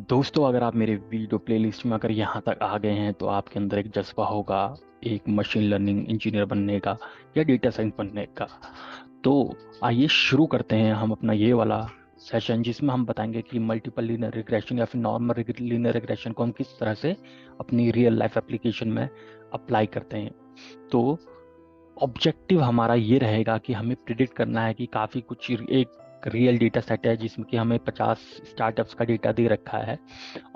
दोस्तों, अगर आप मेरे वीडियो प्लेलिस्ट में अगर यहाँ तक आ गए हैं तो आपके अंदर एक जज्बा होगा एक मशीन लर्निंग इंजीनियर बनने का या डेटा साइंस बनने का। तो आइए शुरू करते हैं हम अपना ये वाला सेशन, जिसमें हम बताएंगे कि मल्टीपल लीनियर रिग्रेशन या फिर नॉर्मल लीनियर रिग्रेशन को हम किस तरह से अपनी रियल लाइफ एप्लीकेशन में अप्लाई करते हैं। तो ऑब्जेक्टिव हमारा ये रहेगा कि हमें प्रिडिक्ट करना है कि काफ़ी कुछ एक रियल डेटा सेट है जिसमें कि हमें 50 स्टार्टअप्स का डेटा दे रखा है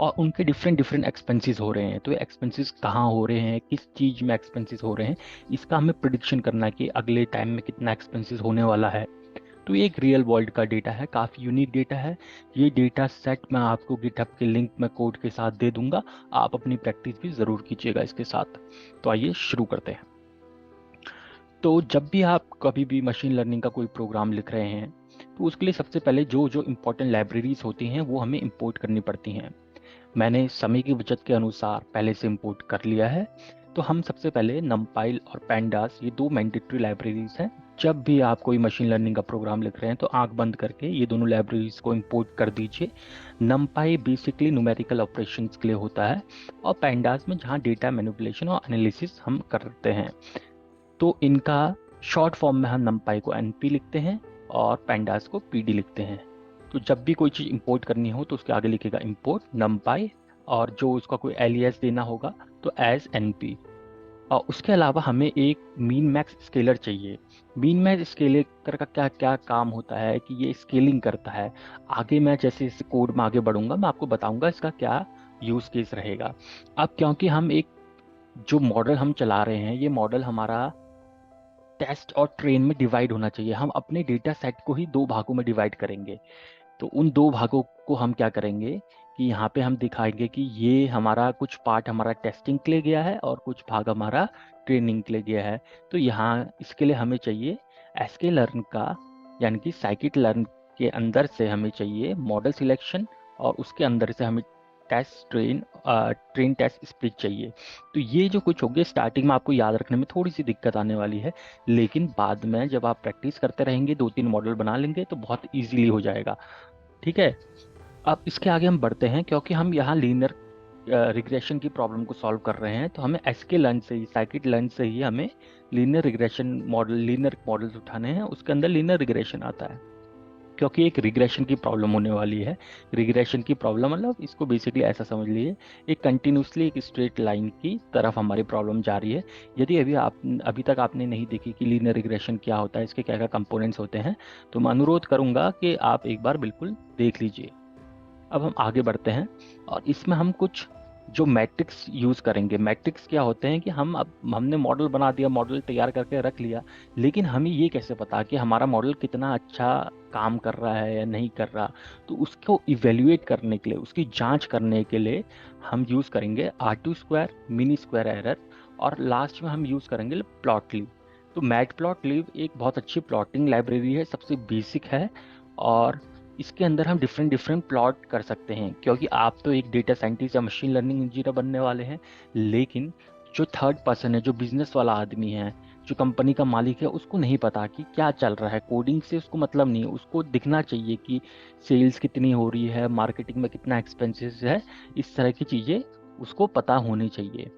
और उनके डिफरेंट डिफरेंट एक्सपेंसेस हो रहे हैं। तो ये एक्सपेंसेस कहाँ हो रहे हैं, किस चीज़ में एक्सपेंसेस हो रहे हैं, इसका हमें प्रिडिक्शन करना है कि अगले टाइम में कितना एक्सपेंसेस होने वाला है। तो ये एक रियल वर्ल्ड का डेटा है, काफ़ी यूनिक डेटा है। ये डेटा सेट मैं आपको गिटहब के लिंक में कोड के साथ दे दूंगा, आप अपनी प्रैक्टिस भी ज़रूर कीजिएगा इसके साथ। तो आइए शुरू करते हैं। तो जब भी आप कभी भी मशीन लर्निंग का कोई प्रोग्राम लिख रहे हैं तो उसके लिए सबसे पहले जो जो इम्पोर्टेंट लाइब्रेरीज होती हैं वो हमें इंपोर्ट करनी पड़ती हैं। मैंने समय की बचत के अनुसार पहले से इंपोर्ट कर लिया है। तो हम सबसे पहले नमपाइल और पैंडास, ये दो मैंडेटरी लाइब्रेरीज हैं। जब भी आप कोई मशीन लर्निंग का प्रोग्राम लिख रहे हैं तो आंख बंद करके ये दोनों लाइब्रेरीज को इंपोर्ट कर दीजिए। नमपाई बेसिकली न्यूमेरिकल ऑपरेशंस के लिए होता है और पैंडास में जहाँ डेटा मैनिपुलेशन और एनालिसिस हम करते हैं। तो इनका शॉर्ट फॉर्म में हम नमपाई को एनपी लिखते हैं और पैंडास को पीडी लिखते हैं। तो जब भी कोई चीज़ इंपोर्ट करनी हो तो उसके आगे लिखेगा इंपोर्ट नमपाई, और जो उसका कोई एलियास देना होगा तो एज एनपी। और उसके अलावा हमें एक मीन मैक्स स्केलर चाहिए। मीन मैक्स स्केलर का क्या क्या काम होता है कि ये स्केलिंग करता है। आगे मैं जैसे इस कोड में आगे बढ़ूंगा मैं आपको बताऊंगा इसका क्या यूज केस रहेगा। अब क्योंकि हम एक जो मॉडल हम चला रहे हैं ये मॉडल हमारा टेस्ट और ट्रेन में डिवाइड होना चाहिए। हम अपने डेटा सेट को ही दो भागों में डिवाइड करेंगे। तो उन दो भागों को हम क्या करेंगे कि यहाँ पे हम दिखाएंगे कि ये हमारा कुछ पार्ट हमारा टेस्टिंग के लिए गया है और कुछ भाग हमारा ट्रेनिंग के लिए गया है। तो यहाँ इसके लिए हमें चाहिए एसके लर्न का, यानी कि साइकिट लर्न के अंदर से हमें चाहिए मॉडल सिलेक्शन, और उसके अंदर से हमें टेस्ट ट्रेन टेस्ट स्प्लिट चाहिए। तो ये जो कुछ हो गया स्टार्टिंग में आपको याद रखने में थोड़ी सी दिक्कत आने वाली है, लेकिन बाद में जब आप प्रैक्टिस करते रहेंगे दो तीन मॉडल बना लेंगे तो बहुत इजीली हो जाएगा। ठीक है। अब इसके आगे हम बढ़ते हैं, क्योंकि हम यहाँ लीनियर रिग्रेशन की प्रॉब्लम को सॉल्व कर रहे हैं तो हमें एसके लर्न से ही साइकिट लर्न से ही हमें linear regression model linear models उठाने हैं। उसके अंदर लीनियर रिग्रेशन आता है क्योंकि एक रिग्रेशन की प्रॉब्लम होने वाली है। रिग्रेशन की प्रॉब्लम मतलब इसको बेसिकली ऐसा समझ लीजिए, एक कंटिन्यूसली एक स्ट्रेट लाइन की तरफ हमारी प्रॉब्लम जा रही है। यदि अभी तक आपने नहीं देखी कि लीनियर रिग्रेशन क्या होता है, इसके क्या क्या कंपोनेंट्स होते हैं, तो मैं अनुरोध करूंगा कि आप एक बार बिल्कुल देख लीजिए। अब हम आगे बढ़ते हैं और इसमें हम कुछ जो मैट्रिक्स यूज करेंगे। मैट्रिक्स क्या होते हैं कि हम अब हमने मॉडल बना दिया, मॉडल तैयार करके रख लिया, लेकिन हमें ये कैसे पता कि हमारा मॉडल कितना अच्छा काम कर रहा है या नहीं कर रहा। तो उसको इवेल्युएट करने के लिए, उसकी जांच करने के लिए हम यूज करेंगे R2 square, mini square error, और लास्ट में हम यूज करेंगे प्लॉटलिब। तो मैट प्लॉटलिब एक बहुत अच्छी प्लॉटिंग लाइब्रेरी है, सबसे बेसिक है, और इसके अंदर हम डिफरेंट डिफरेंट प्लॉट कर सकते हैं। क्योंकि आप तो एक डेटा साइंटिस्ट या मशीन लर्निंग इंजीनियर बनने वाले हैं, लेकिन जो थर्ड पर्सन है, जो बिजनेस वाला आदमी है, जो कंपनी का मालिक है, उसको नहीं पता कि क्या चल रहा है। कोडिंग से उसको मतलब नहीं है, उसको दिखना चाहिए कि सेल्स कितनी हो रही है, मार्केटिंग में कितना एक्सपेंसेस है, इस तरह की चीज़ें उसको पता होनी चाहिए।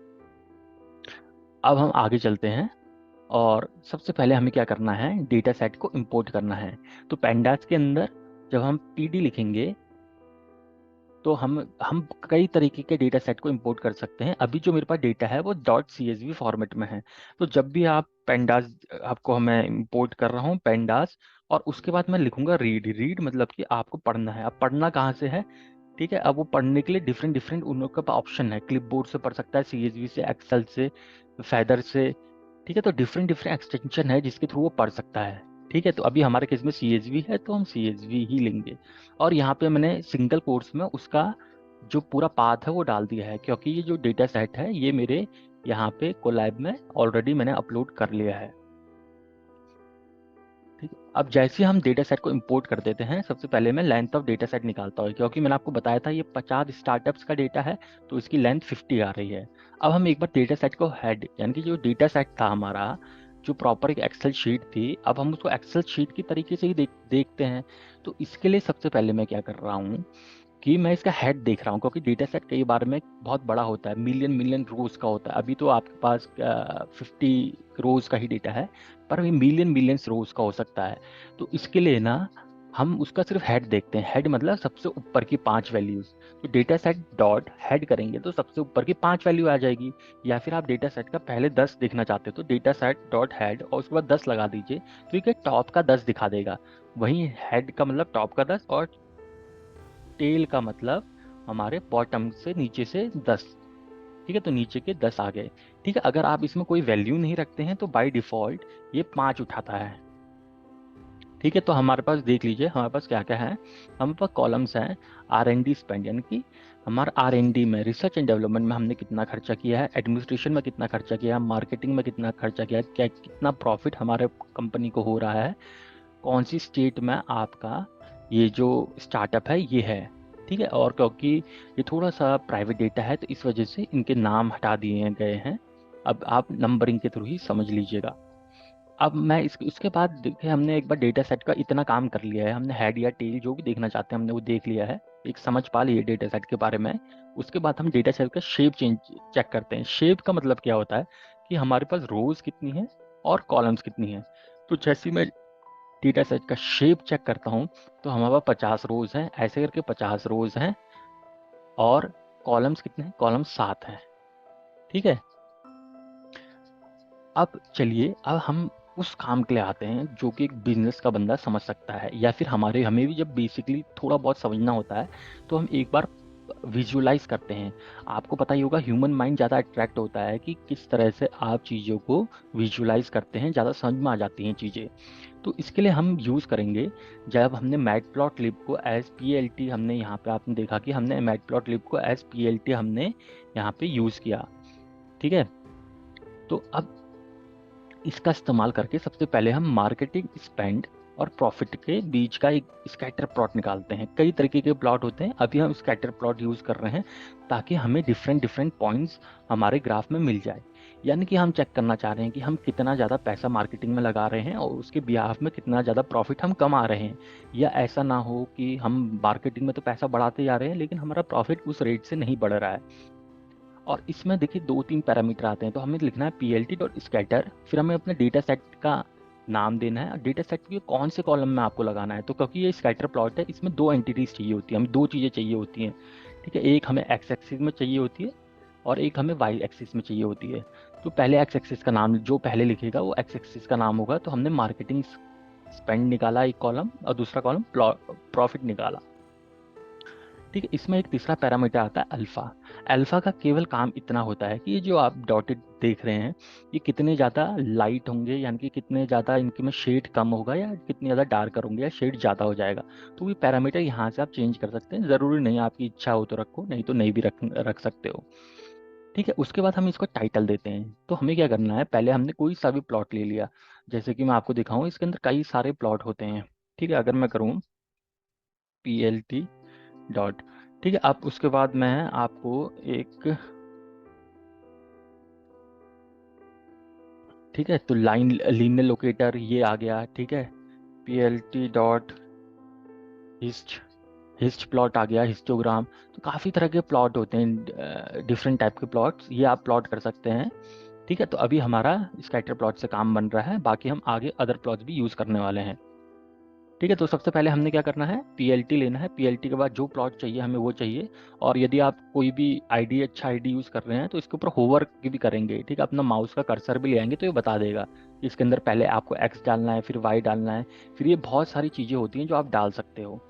अब हम आगे चलते हैं और सबसे पहले हमें क्या करना है, डेटा सेट को इंपोर्ट करना है। तो पेंडास के अंदर जब हम पीडी लिखेंगे तो हम कई तरीके के डेटा सेट को इंपोर्ट कर सकते हैं। अभी जो मेरे पास डेटा है वो डॉट CSV फॉर्मेट में है। तो जब भी आप पेंडास, आपको मैं इंपोर्ट कर रहा हूँ पेंडास, और उसके बाद मैं लिखूंगा रीड। रीड मतलब कि आपको पढ़ना है। अब पढ़ना कहाँ से है, ठीक है। अब वो पढ़ने के लिए डिफरेंट डिफरेंट उन लोग का ऑप्शन है, क्लिपबोर्ड से पढ़ सकता है, CSV से, एक्सेल से, फैदर से, ठीक है। तो डिफरेंट डिफरेंट एक्सटेंशन है जिसके थ्रू वो पढ़ सकता है। ठीक है। तो अभी हमारे केस में CSV है तो हम CSV ही लेंगे। और यहाँ पे मैंने सिंगल कोर्स में उसका जो पूरा पाथ है वो डाल दिया है, क्योंकि ये जो डेटा सेट है ये मेरे यहाँ पे कोलैब में ऑलरेडी मैंने अपलोड कर लिया है। ठीक है। अब जैसे हम डेटा सेट को इंपोर्ट कर देते हैं, सबसे पहले मैं लेंथ ऑफ डेटा सेट निकालता हूँ, क्योंकि मैंने आपको बताया था ये 50 स्टार्टअप्स का डेटा है, तो इसकी लेंथ 50 आ रही है। अब हम एक बार डेटा सेट को हेड, यानी कि जो डेटा सेट था हमारा, जो प्रॉपर एक एक्सेल शीट थी, अब हम उसको एक्सेल शीट की तरीके से ही देखते हैं। तो इसके लिए सबसे पहले मैं क्या कर रहा हूँ कि मैं इसका हेड देख रहा हूँ, क्योंकि डेटा सेट कई बार में बहुत बड़ा होता है, मिलियन मिलियन रोज का होता है। अभी तो आपके पास 50 रोज का ही डेटा है, पर अभी मिलियन मिलियंस रोज का हो सकता है। तो इसके लिए ना हम उसका सिर्फ हेड देखते हैं। हेड मतलब सबसे ऊपर की 5 वैल्यूज। तो डेटा सेट डॉट हेड करेंगे तो सबसे ऊपर की 5 वैल्यू आ जाएगी। या फिर आप डेटा सेट का पहले 10 देखना चाहते हो तो डेटा सेट डॉट हेड और उसके बाद 10 लगा दीजिए, तो ये टॉप का 10 दिखा देगा। वहीं हेड का मतलब टॉप का 10, और टेल का मतलब हमारे बॉटम से नीचे से 10। ठीक है, तो नीचे के 10 आ गए। ठीक है, अगर आप इसमें कोई वैल्यू नहीं रखते हैं तो बाय डिफॉल्ट ये 5 उठाता है। ठीक है, तो हमारे पास देख लीजिए हमारे पास क्या क्या है। हमारे पास कॉलम्स हैं R&D स्पेंड, यानी कि हमारा R&D में, रिसर्च एंड डेवलपमेंट में हमने कितना खर्चा किया है, एडमिनिस्ट्रेशन में कितना खर्चा किया है, मार्केटिंग में कितना खर्चा किया है, क्या कितना प्रॉफिट हमारे कंपनी को हो रहा है, कौन सी स्टेट में आपका ये जो स्टार्टअप है ये है। ठीक है, और क्योंकि ये थोड़ा सा प्राइवेट डेटा है तो इस वजह से इनके नाम हटा दिए गए हैं। अब आप नंबरिंग के थ्रू ही समझ लीजिएगा। अब मैं इसके बाद देखिए, हमने एक बार डेटा सेट का इतना काम कर लिया है, हमने हेड या टेल जो भी देखना चाहते हैं हमने वो देख लिया है, एक समझ पा लिए डेटा सेट के बारे में। उसके बाद हम डेटा सेट का शेप चेक करते हैं। शेप का मतलब क्या होता है कि हमारे पास रोज कितनी है और कॉलम्स कितनी है। तो जैसे मैं डेटा सेट का शेप चेक करता हूँ तो हमारे पास 50 रोज हैं, ऐसे करके 50 रोज हैं। और कॉलम्स कितने हैं, कॉलम्स 7 हैं। ठीक है, अब चलिए अब हम उस काम के लिए आते हैं जो कि एक बिजनेस का बंदा समझ सकता है, या फिर हमें भी जब बेसिकली थोड़ा बहुत समझना होता है तो हम एक बार विजुअलाइज करते हैं। आपको पता ही होगा ह्यूमन माइंड ज़्यादा अट्रैक्ट होता है कि किस तरह से आप चीज़ों को विजुअलाइज करते हैं, ज़्यादा समझ में आ जाती हैं चीज़ें। तो इसके लिए हम यूज़ करेंगे, जब हमने मैटप्लॉटलिब को एज PLT, हमने यहाँ पे आपने देखा कि हमने मैटप्लॉटलिब को एज PLT हमने यहाँ पे यूज़ किया। ठीक है, तो अब इसका इस्तेमाल करके सबसे पहले हम मार्केटिंग स्पेंड और प्रॉफिट के बीच का एक स्कैटर प्लॉट निकालते हैं। कई तरीके के प्लॉट होते हैं, अभी हम स्कैटर प्लॉट यूज़ कर रहे हैं ताकि हमें डिफरेंट डिफरेंट पॉइंट्स हमारे ग्राफ में मिल जाए। यानी कि हम चेक करना चाह रहे हैं कि हम कितना ज़्यादा पैसा मार्केटिंग में लगा रहे हैं और उसके बिहाफ में कितना ज़्यादा प्रॉफिट हम कमा रहे हैं। या ऐसा ना हो कि हम मार्केटिंग में तो पैसा बढ़ाते जा रहे हैं लेकिन हमारा प्रॉफिट उस रेट से नहीं बढ़ रहा है। और इसमें देखिए 2-3 पैरामीटर आते हैं, तो हमें लिखना है PLT डॉट स्कैटर, फिर हमें अपने डेटा सेट का नाम देना है और डेटा सेट के कौन से कॉलम में आपको लगाना है। तो क्योंकि ये स्कैटर प्लॉट है, इसमें 2 एंटिटीज चाहिए होती है, हमें 2 चीज़ें चाहिए होती हैं। ठीक है, एक हमें एक्स एक्सिस में चाहिए होती है और एक हमें वाई एक्सिस में चाहिए होती है। तो पहले एक्स एक्सिस का नाम जो पहले लिखेगा वो एक्स एक्सिस का नाम होगा। तो हमने मार्केटिंग स्पेंड निकाला एक कॉलम और दूसरा कॉलम प्रॉफिट निकाला। ठीक है, इसमें एक तीसरा पैरामीटर आता है अल्फा। अल्फा का केवल काम इतना होता है कि ये जो आप डॉटेड देख रहे हैं ये कितने ज़्यादा लाइट होंगे, यानी कि कितने ज़्यादा इनके में शेड कम होगा या कितने ज़्यादा डार्कर होंगे या शेड ज़्यादा हो जाएगा। तो ये पैरामीटर यहाँ से आप चेंज कर सकते हैं, ज़रूरी नहीं, आपकी इच्छा हो तो रखो, नहीं तो नहीं भी रख सकते हो। ठीक है, उसके बाद हम इसको टाइटल देते हैं। तो हमें क्या करना है, पहले हमने कोई सा भी प्लॉट ले लिया, जैसे कि मैं आपको दिखाऊं इसके अंदर कई सारे प्लॉट होते हैं। ठीक है, अगर मैं करूँ PLT डॉट, ठीक है, अब उसके बाद मैं आपको एक, ठीक है, तो लाइन लीनियर लोकेटर ये आ गया। ठीक है, PLT dot hist, hist plot आ गया, हिस्टोग्राम। तो काफ़ी तरह के प्लॉट होते हैं, डिफरेंट टाइप के प्लॉट्स, ये आप प्लॉट कर सकते हैं। ठीक है, तो अभी हमारा स्कैटर प्लॉट से काम बन रहा है, बाकी हम आगे अदर प्लॉट्स भी यूज़ करने वाले हैं। ठीक है, तो सबसे पहले हमने क्या करना है, PLT लेना है। PLT के बाद जो प्लॉट चाहिए हमें वो चाहिए। और यदि आप कोई भी आईडी, अच्छा आईडी यूज़ कर रहे हैं तो इसके ऊपर होवर भी करेंगे। ठीक है, अपना माउस का कर्सर भी ले आएंगे तो ये बता देगा कि इसके अंदर पहले आपको X डालना है, फिर Y डालना है, फिर ये बहुत सारी चीज़ें होती हैं जो आप डाल सकते हो।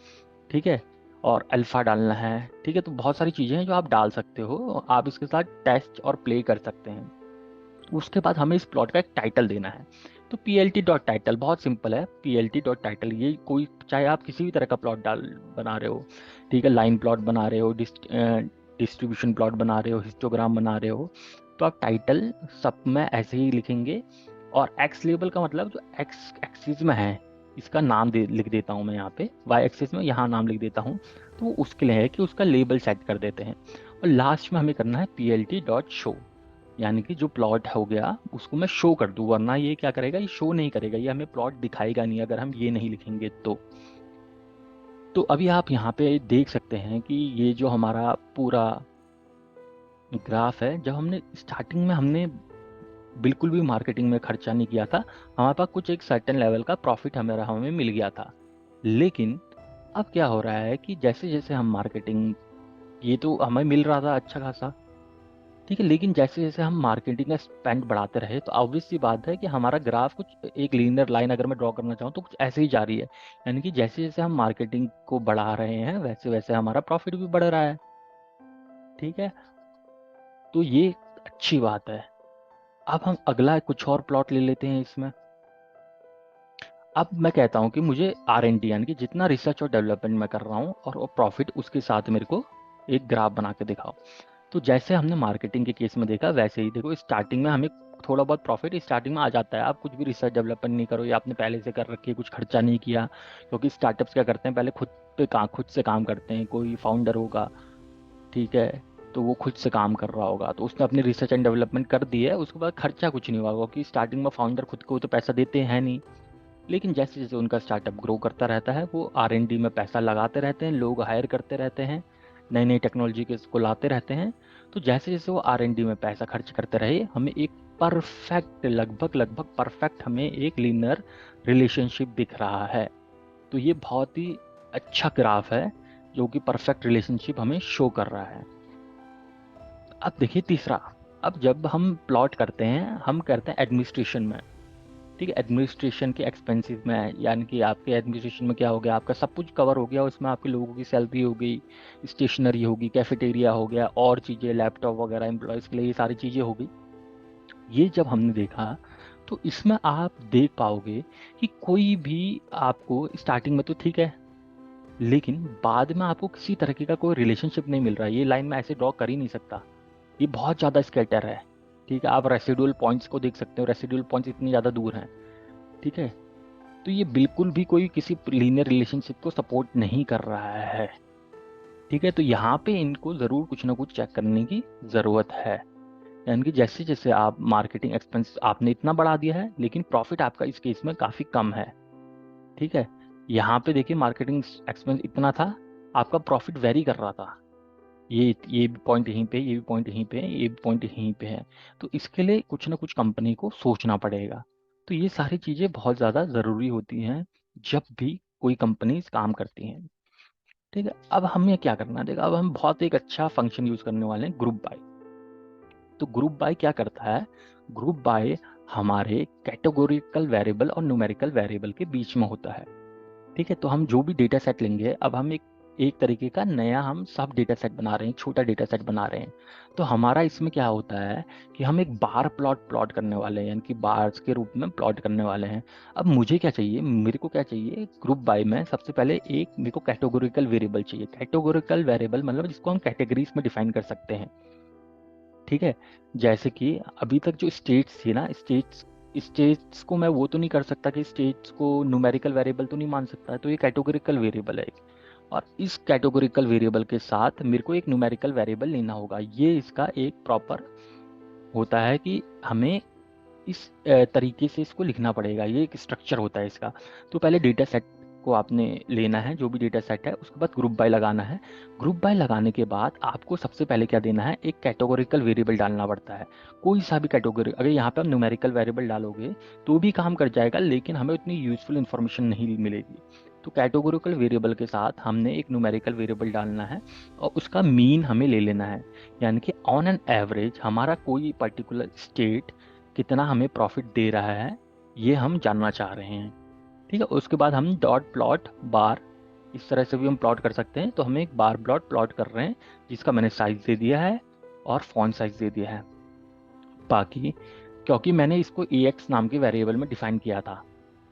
ठीक है, और अल्फ़ा डालना है। ठीक है, तो बहुत सारी चीज़ें हैं जो आप डाल सकते हो, आप इसके साथ टेस्ट और प्ले कर सकते हैं। उसके बाद हमें इस प्लॉट का एक टाइटल देना है। तो PLT डॉट टाइटल बहुत सिंपल है, PLT डॉट टाइटल, ये कोई चाहे आप किसी भी तरह का प्लॉट डाल बना रहे हो, ठीक है, लाइन प्लॉट बना रहे हो, डिस्ट्रीब्यूशन प्लॉट बना रहे हो, हिस्टोग्राम बना रहे हो, तो आप टाइटल सब में ऐसे ही लिखेंगे। और एक्स लेबल का मतलब जो एक्स एक्सिस में है इसका नाम लिख देता हूँ मैं यहाँ पे, वाई एक्सिस में यहाँ नाम लिख देता हूँ। तो वो उसके लिए है कि उसका लेबल सेट कर देते हैं। और लास्ट में हमें करना है PLT डॉट शो, यानी कि जो प्लॉट हो गया उसको मैं शो कर दूं, वरना ये क्या करेगा, ये शो नहीं करेगा, ये हमें प्लॉट दिखाएगा नहीं अगर हम ये नहीं लिखेंगे तो। तो अभी आप यहाँ पे देख सकते हैं कि ये जो हमारा पूरा ग्राफ है, जब हमने स्टार्टिंग में हमने बिल्कुल भी मार्केटिंग में खर्चा नहीं किया था, हमारे पास कुछ एक सर्टेन लेवल का प्रॉफिट हमें मिल गया था। लेकिन अब क्या हो रहा है कि जैसे जैसे हम मार्केटिंग, ये तो हमें मिल रहा था अच्छा खासा, ठीक है, लेकिन जैसे जैसे हम मार्केटिंग का स्पेंड बढ़ाते रहे तो ऑब्वियस सी बात है कि हमारा ग्राफ कुछ एक लीनियर लाइन अगर मैं ड्रॉ करना चाहूँ तो कुछ ऐसे ही जा रही है। यानी कि जैसे जैसे हम मार्केटिंग को बढ़ा रहे हैं वैसे वैसे हमारा प्रॉफिट भी बढ़ रहा है। ठीक है, तो ये अच्छी बात है। अब हम अगला कुछ और प्लॉट ले लेते हैं इसमें। अब मैं कहता हूँ कि मुझे R&D यानी कि जितना रिसर्च और डेवलपमेंट मैं कर रहा हूँ और प्रॉफिट उसके साथ मेरे को एक ग्राफ बना के दिखाओ। तो जैसे हमने मार्केटिंग के केस में देखा वैसे ही देखो, स्टार्टिंग में हमें थोड़ा बहुत प्रॉफिट स्टार्टिंग में आ जाता है। आप कुछ भी रिसर्च डेवलपमेंट नहीं करो या आपने पहले से कर रखी है, कुछ खर्चा नहीं किया, क्योंकि स्टार्टअप्स क्या करते हैं, पहले खुद से काम करते हैं। कोई फाउंडर होगा, ठीक है, तो वो खुद से काम कर रहा होगा, तो उसने अपनी रिसर्च एंड डेवलपमेंट कर दी है, उसके बाद खर्चा कुछ नहीं हुआ, क्योंकि स्टार्टिंग में फाउंडर खुद को तो पैसा देते हैं नहीं। लेकिन जैसे जैसे उनका स्टार्टअप ग्रो करता रहता है, वो R&D में पैसा लगाते रहते हैं, लोग हायर करते रहते हैं, नई नई टेक्नोलॉजी के इसको लाते रहते हैं। तो जैसे जैसे वो R&D में पैसा खर्च करते रहे, हमें एक परफेक्ट, लगभग लगभग परफेक्ट हमें एक लीनियर रिलेशनशिप दिख रहा है। तो ये बहुत ही अच्छा ग्राफ है जो कि परफेक्ट रिलेशनशिप हमें शो कर रहा है। अब देखिए तीसरा, अब जब हम प्लॉट करते हैं, हम करते हैं एडमिनिस्ट्रेशन में। ठीक है, एडमिनिस्ट्रेशन के एक्सपेंसेस में, यानी कि आपके एडमिनिस्ट्रेशन में क्या हो गया, आपका सब कुछ कवर हो गया, उसमें आपके लोगों की सैलरी हो गई, स्टेशनरी होगी, कैफेटेरिया हो गया, और चीज़ें, लैपटॉप वगैरह एम्प्लॉयज़ के लिए, ये सारी चीज़ें हो गई। ये जब हमने देखा तो इसमें आप देख पाओगे कि कोई भी आपको स्टार्टिंग में तो ठीक है, लेकिन बाद में आपको किसी तरीके का कोई रिलेशनशिप नहीं मिल रहा है। ये लाइन में ऐसे ड्रॉ कर ही नहीं सकता, ये बहुत ज़्यादा स्कैटर है। ठीक है, आप रेसिडुअल पॉइंट्स को देख सकते हो, रेसिडुअल पॉइंट्स इतनी ज़्यादा दूर हैं। ठीक है, तो ये बिल्कुल भी कोई किसी लीनियर रिलेशनशिप को सपोर्ट नहीं कर रहा है। ठीक है, तो यहाँ पे इनको ज़रूर कुछ ना कुछ चेक करने की ज़रूरत है। यानी कि जैसे जैसे आप मार्केटिंग एक्सपेंस आपने इतना बढ़ा दिया है, लेकिन प्रॉफिट आपका इस केस में काफ़ी कम है। ठीक है, यहाँ पे देखिए मार्केटिंग एक्सपेंस इतना था, आपका प्रॉफिट वेरी कर रहा था। ये भी पॉइंट यहीं पे, ये भी पॉइंट यहीं पे है, ये भी पॉइंट यहीं पे है। तो इसके लिए कुछ ना कुछ कंपनी को सोचना पड़ेगा। तो ये सारी चीज़ें बहुत ज़्यादा ज़रूरी होती हैं जब भी कोई कंपनी काम करती हैं। ठीक है, अब हमें क्या करना है, देखो अब हम बहुत एक अच्छा फंक्शन यूज़ करने वाले हैं, ग्रुप बाय। तो ग्रुप बाय क्या करता है, ग्रुप बाय हमारे कैटेगोरिकल वेरिएबल और न्यूमेरिकल वेरिएबल के बीच में होता है। ठीक है, तो हम जो भी डेटा सेट लेंगे, अब हम एक एक तरीके का नया हम सब डेटा सेट बना रहे हैं, छोटा डेटा सेट बना रहे हैं। तो हमारा इसमें क्या होता है कि हम एक बार प्लॉट प्लॉट करने वाले हैं, यानी कि बार्स के रूप में प्लॉट करने वाले हैं। अब मुझे क्या चाहिए, मेरे को क्या चाहिए, ग्रुप बाय में सबसे पहले एक मेरे को कैटेगोरिकल वेरिएबल चाहिए। कैटेगोरिकल वेरिएबल मतलब जिसको हम कैटेगरीज में डिफाइन कर सकते हैं। ठीक है, जैसे कि अभी तक जो स्टेट्स थी ना, स्टेट्स स्टेट्स को मैं वो तो नहीं कर सकता कि स्टेट्स को न्यूमेरिकल वेरिएबल तो नहीं मान सकता, तो ये कैटेगोरिकल वेरिएबल है एक। और इस कैटेगोरिकल वेरिएबल के साथ मेरे को एक न्यूमेरिकल वेरिएबल लेना होगा। ये इसका एक प्रॉपर होता है कि हमें इस तरीके से इसको लिखना पड़ेगा, ये एक स्ट्रक्चर होता है इसका। तो पहले डेटा सेट को आपने लेना है, जो भी डेटा सेट है, उसके बाद ग्रुप बाय लगाना है। ग्रुप बाय लगाने के बाद आपको सबसे पहले क्या देना है, एक कैटेगोरिकल वेरिएबल डालना पड़ता है। कोई सा भी कैटेगरी, अगर यहाँ पे आप न्यूमेरिकल वेरिएबल डालोगे तो भी काम कर जाएगा, लेकिन हमें उतनी यूजफुल इन्फॉर्मेशन नहीं मिलेगी। तो कैटेगोरिकल वेरिएबल के साथ हमने एक न्यूमेरिकल वेरिएबल डालना है और उसका मीन हमें ले लेना है। यानी कि ऑन एन एवरेज हमारा कोई पर्टिकुलर स्टेट कितना हमें प्रॉफिट दे रहा है, ये हम जानना चाह रहे हैं। ठीक है, उसके बाद हम डॉट प्लॉट बार, इस तरह से भी हम प्लॉट कर सकते हैं। तो हमें एक बार प्लॉट प्लॉट कर रहे हैं जिसका मैंने साइज दे दिया है और फॉन्ट साइज दे दिया है। बाकी क्योंकि मैंने इसको ax नाम के वेरिएबल में डिफाइन किया था,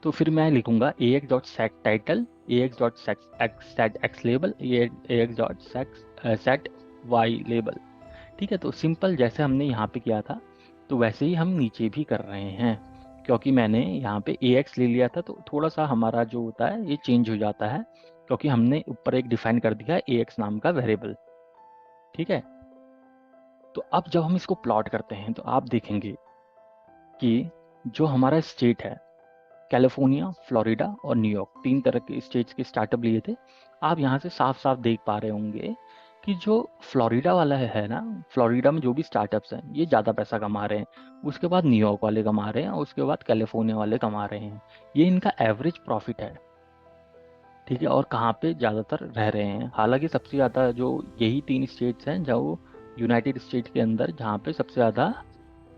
तो फिर मैं लिखूंगा ax dot set title, ax dot set x label, ax dot set y label. ठीक है, तो सिंपल जैसे हमने यहाँ पे किया था तो वैसे ही हम नीचे भी कर रहे हैं। क्योंकि मैंने यहाँ पे ax ले लिया था तो थोड़ा सा हमारा जो होता है ये चेंज हो जाता है, क्योंकि हमने ऊपर एक डिफाइन कर दिया है ax नाम का वेरिएबल। ठीक है, तो अब जब हम इसको प्लॉट करते हैं तो आप देखेंगे कि जो हमारा स्टेट है, कैलिफोर्निया, फ्लोरिडा और न्यूयॉर्क, तीन तरह के स्टेट्स के स्टार्टअप लिए थे। आप यहाँ से साफ साफ देख पा रहे होंगे कि जो फ्लोरिडा वाला है ना, फ्लोरिडा में जो भी स्टार्टअप्स हैं ये ज़्यादा पैसा कमा रहे हैं, उसके बाद न्यूयॉर्क वाले कमा रहे हैं, और उसके बाद कैलिफोर्निया वाले कमा रहे हैं। ये इनका एवरेज प्रॉफिट है, ठीक है। और कहाँ पे ज़्यादातर रह रहे हैं, हालांकि सबसे ज़्यादा जो यही 3 स्टेट्स हैं जो यूनाइटेड स्टेट के अंदर जहाँ पे सबसे ज़्यादा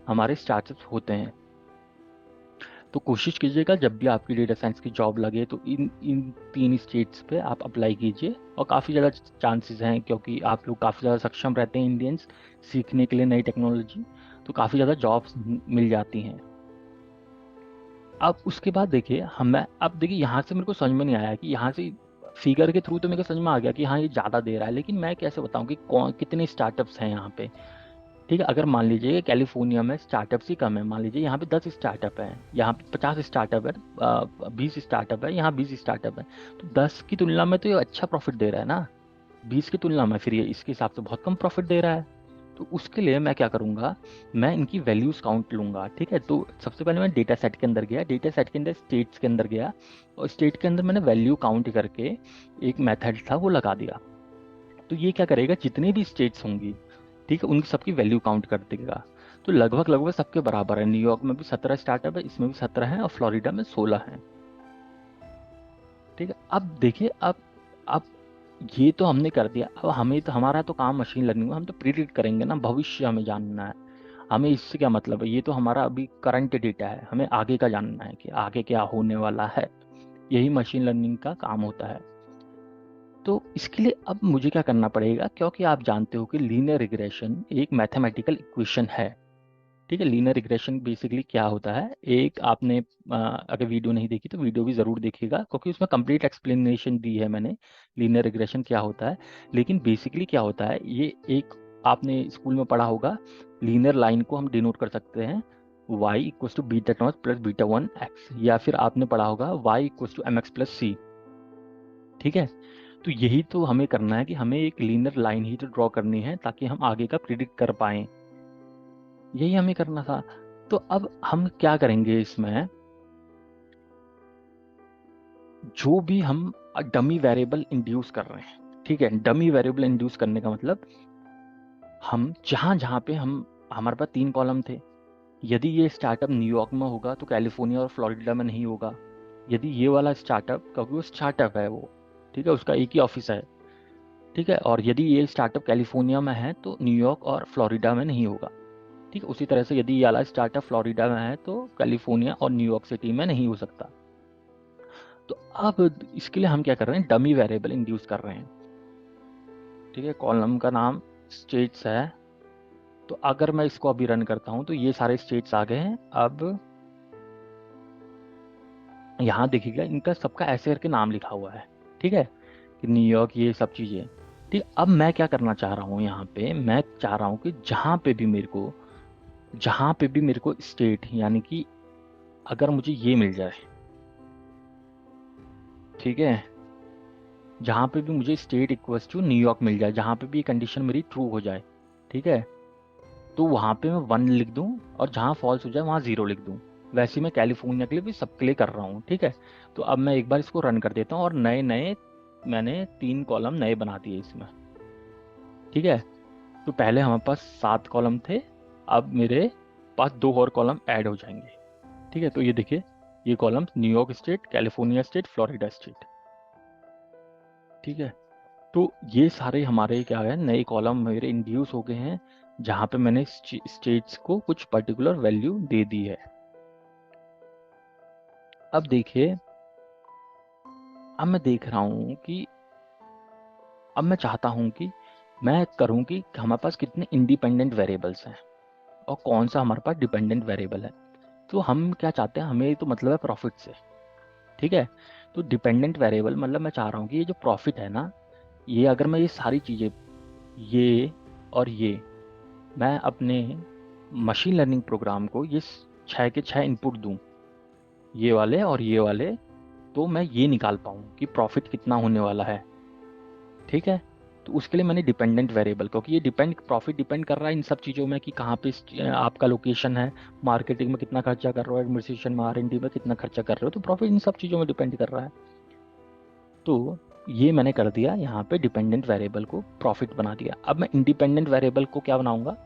हमारे स्टार्टअप्स होते हैं। तो कोशिश कीजिएगा जब भी आपकी डेटा साइंस की जॉब लगे तो इन इन 3 स्टेट्स पे आप अप्लाई कीजिए, और काफ़ी ज़्यादा चांसेस हैं क्योंकि आप लोग काफ़ी ज़्यादा सक्षम रहते हैं इंडियंस सीखने के लिए नई टेक्नोलॉजी, तो काफ़ी ज़्यादा जॉब्स मिल जाती हैं। अब उसके बाद देखिए अब देखिए यहाँ से मेरे को समझ में नहीं आया कि यहाँ से फिगर के थ्रू तो मेरे को समझ में आ गया कि हाँ ये ज़्यादा दे रहा है, लेकिन मैं कैसे बताऊँ कि कौन कितने स्टार्टअप्स हैं यहाँ पे। ठीक है, अगर मान लीजिए कैलिफोर्निया में स्टार्टअप्स ही कम है, मान लीजिए यहाँ पे 10 स्टार्टअप है, यहाँ पे 50 स्टार्टअप है, 20 स्टार्टअप है, यहाँ 20 स्टार्टअप है, तो 10 की तुलना में तो ये अच्छा प्रॉफिट दे रहा है ना, 20 की तुलना में फिर ये इसके हिसाब से बहुत कम प्रॉफिट दे रहा है। तो उसके लिए मैं क्या करूँगा, मैं इनकी वैल्यूज़ काउंट लूँगा, ठीक है। तो सबसे पहले मैं डेटा सेट के अंदर गया, डेटा सेट के अंदर स्टेट्स के अंदर गया, और स्टेट के अंदर मैंने वैल्यू काउंट करके एक मेथड था वो लगा दिया। तो ये क्या करेगा, जितने भी स्टेट्स होंगी, ठीक है, उनकी सबकी वैल्यू काउंट कर देगा। तो लगभग लगभग सबके बराबर है, न्यूयॉर्क में भी 17 स्टार्टअप है, इसमें भी 17 है, और फ्लोरिडा में 16 है, ठीक है। अब देखिए, अब ये तो हमने कर दिया, अब हमें तो हमारा तो काम मशीन लर्निंग में, हम तो प्रिडिक्ट करेंगे ना, भविष्य हमें जानना है। हमें इससे क्या मतलब है, ये तो हमारा अभी करंट डेटा है, हमें आगे का जानना है कि आगे क्या होने वाला है, यही मशीन लर्निंग का काम होता है। तो इसके लिए अब मुझे क्या करना पड़ेगा, क्योंकि आप जानते हो कि लीनियर रिग्रेशन एक मैथमेटिकल इक्वेशन है, ठीक है। लीनियर रिग्रेशन बेसिकली क्या होता है, एक आपने अगर वीडियो नहीं देखी तो वीडियो भी ज़रूर देखिएगा, क्योंकि उसमें कंप्लीट एक्सप्लेनेशन दी है मैंने लीनियर रिग्रेशन क्या होता है। लेकिन बेसिकली क्या होता है, ये एक आपने स्कूल में पढ़ा होगा, लीनियर लाइन को हम डिनोट कर सकते हैं y equals to beta naught plus beta 1 X, या फिर आपने पढ़ा होगा y equals to M X plus C, ठीक है। तो यही तो हमें करना है कि हमें एक लीनियर लाइन ही तो ड्रॉ करनी है ताकि हम आगे का प्रिडिक्ट कर पाएँ, यही हमें करना था। तो अब हम क्या करेंगे इसमें, जो भी हम डमी वेरिएबल इंड्यूस कर रहे हैं, ठीक है, डमी वेरिएबल इंड्यूस करने का मतलब हम जहाँ जहाँ पे हम हमारे पास 3 कॉलम थे, यदि ये स्टार्टअप न्यूयॉर्क में होगा तो कैलिफोर्निया और फ्लोरिडा में नहीं होगा। यदि ये वाला स्टार्टअप, क्योंकि वो स्टार्टअप है वो, ठीक है, उसका एक ही ऑफिस है, ठीक है, और यदि ये स्टार्टअप कैलिफोर्निया में है तो न्यूयॉर्क और फ्लोरिडा में नहीं होगा, ठीक है। उसी तरह से यदि ये वाला स्टार्टअप फ्लोरिडा में है तो कैलिफोर्निया और न्यूयॉर्क सिटी में नहीं हो सकता। तो अब इसके लिए हम क्या कर रहे हैं, डमी वेरिएबल इंड्यूस कर रहे हैं, ठीक है। कॉलम का नाम स्टेट्स है, तो अगर मैं इसको अभी रन करता हूँ तो ये सारे स्टेट्स आ गए हैं। अब यहाँ देखिएगा इनका सबका ऐसे करके नाम लिखा हुआ है, ठीक है, कि न्यूयॉर्क, ये सब चीज़ें, ठीक। अब मैं क्या करना चाह रहा हूँ, यहाँ पे मैं चाह रहा हूँ कि जहाँ पे भी मेरे को स्टेट, यानी कि अगर मुझे ये मिल जाए, ठीक है, जहाँ पे भी मुझे स्टेट इक्वल्स टू न्यूयॉर्क मिल जाए, जहाँ पे भी ये कंडीशन मेरी ट्रू हो जाए, ठीक है, तो वहाँ पे मैं 1 लिख दूँ, और जहाँ फॉल्स हो जाए वहाँ 0 लिख दूँ। वैसे ही मैं कैलिफोर्निया के लिए भी सबके लिए कर रहा हूँ, ठीक है। तो अब मैं एक बार इसको रन कर देता हूँ, और नए नए मैंने 3 कॉलम नए बना दिए इसमें, ठीक है। तो पहले हमारे पास 7 कॉलम थे, अब मेरे पास 2 और कॉलम ऐड हो जाएंगे, ठीक है। तो ये देखिए, ये column New York state, California state, Florida state, ठीक है। तो ये सारे हमारे क्या है, नए कॉलम मेरे इंड्यूस हो गए हैं, जहाँ पे मैंने स्टेट्स को कुछ पर्टिकुलर वैल्यू दे दी है। अब देखिए, अब मैं देख रहा हूँ कि अब मैं चाहता हूँ कि मैं करूँ कि हमारे पास कितने इंडिपेंडेंट वेरिएबल्स हैं और कौन सा हमारे पास डिपेंडेंट वेरिएबल है। तो हम क्या चाहते हैं, हमें तो मतलब है प्रॉफिट से, ठीक है। तो डिपेंडेंट वेरिएबल मतलब मैं चाह रहा हूँ कि ये जो प्रॉफिट है ना, ये अगर मैं ये सारी चीज़ें, ये और ये, मैं अपने मशीन लर्निंग प्रोग्राम को ये 6 के 6 इनपुट दूं, ये वाले और ये वाले, तो मैं ये निकाल पाऊँ कि प्रॉफिट कितना होने वाला है, ठीक है। तो उसके लिए मैंने डिपेंडेंट वेरिएबल, क्योंकि ये प्रॉफिट डिपेंड कर रहा है इन सब चीज़ों में कि कहाँ पे आपका लोकेशन है, मार्केटिंग में कितना खर्चा कर रहे हो, एडमिनिस्ट्रेशन में, R&D में कितना खर्चा कर रहे हो, तो प्रॉफिट इन सब चीज़ों में डिपेंड कर रहा है। तो ये मैंने कर दिया यहाँ पे, डिपेंडेंट वेरिएबल को प्रॉफिट बना दिया। अब मैं इंडिपेंडेंट वेरिएबल को क्या बनाऊंगा,